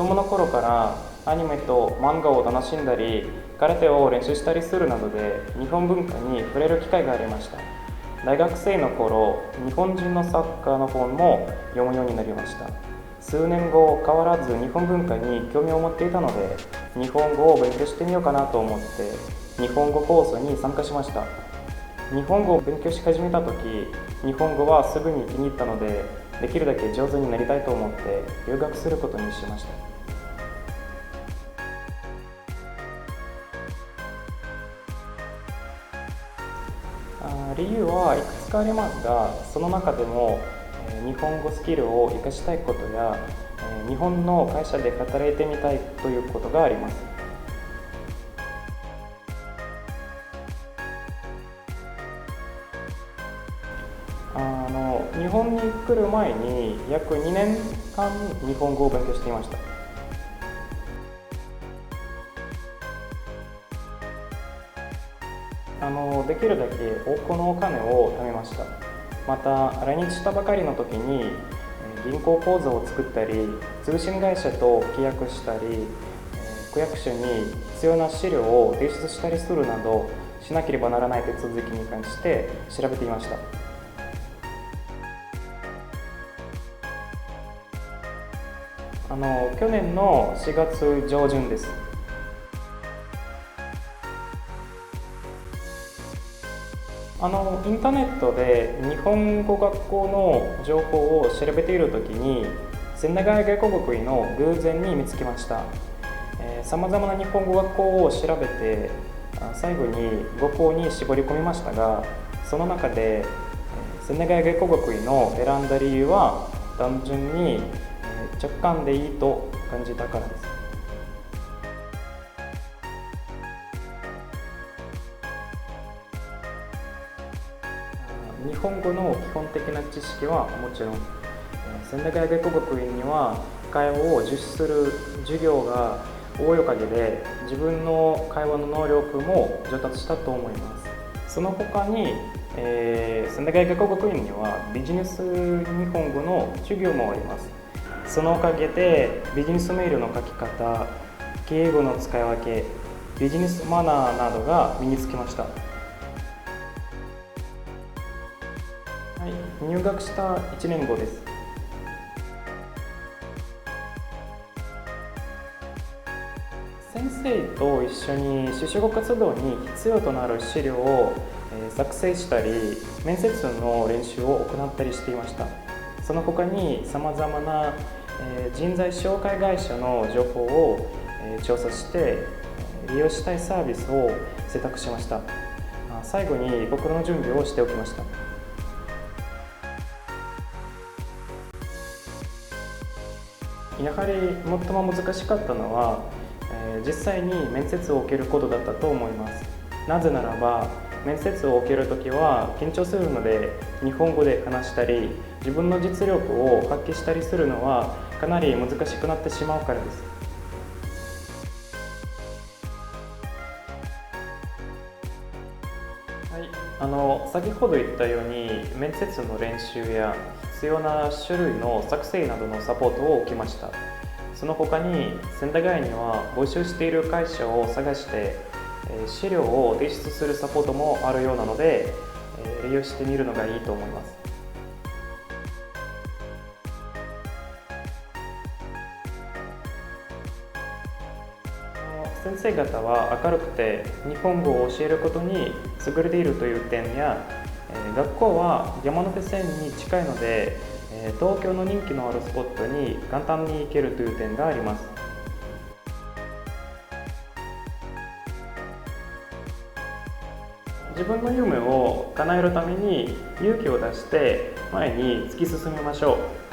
供の頃からアニメと漫画を楽しんだり、空手を練習したりするなどで日本文化に触れる機会がありました。大学生の頃、日本人の作家の本も読むようになりました。数年後、変わらず日本文化に興味を持っていたので、日本語を勉強してみようかなと思って日本語コースに参加しました。日本語を勉強し始めた時、日本語はすぐに気に入ったので、できるだけ上手になりたいと思って留学することにしました。理由はいくつかありますが、その中でも日本語スキルを活かしたいことや、日本の会社で働いてみたいということがあります。日本に来る前に約2年間日本語を勉強していました。できるだけ多くのお金を貯めました。また来日したばかりの時に銀行口座を作ったり、通信会社と契約したり、区役所に必要な資料を提出したりするなどしなければならない手続きに関して調べていました。去年の4月上旬です。インターネットで日本語学校の情報を調べているときに、千駄ヶ谷外国語医の偶然に見つけました。さまざまな日本語学校を調べて、最後に5校に絞り込みましたが、その中で千駄ヶ谷外国語医の選んだ理由は単純に直感でいいと感じたからです。日本語の基本的な知識はもちろん、千駄ヶ谷外国院には会話を実施する授業が多いおかげで、自分の会話の能力も上達したと思います。その他に、千駄ヶ谷外国院にはビジネス日本語の授業もあります。そのおかげでビジネスメールの書き方、敬語の使い分け、ビジネスマナーなどが身につきました。入学した1年後です。先生と一緒に就職活動に必要となる資料を作成したり、面接の練習を行ったりしていました。その他にさまざまな人材紹介会社の情報を調査して利用したいサービスを選択しました。最後に僕の準備をしておきました。やはり最も難しかったのは、実際に面接を受けることだったと思います。なぜならば、面接を受けるときは緊張するので、日本語で話したり、自分の実力を発揮したりするのはかなり難しくなってしまうからです。先ほど言ったように、面接の練習や必要な書類の作成などのサポートを受けました。その他に千駄ヶ谷には募集している会社を探して資料を提出するサポートもあるようなので、利用してみるのがいいと思います。先生方は明るくて日本語を教えることに優れているという点や、学校は山手線に近いので、東京の人気のあるスポットに簡単に行けるという点があります。自分の夢を叶えるために勇気を出して前に突き進みましょう。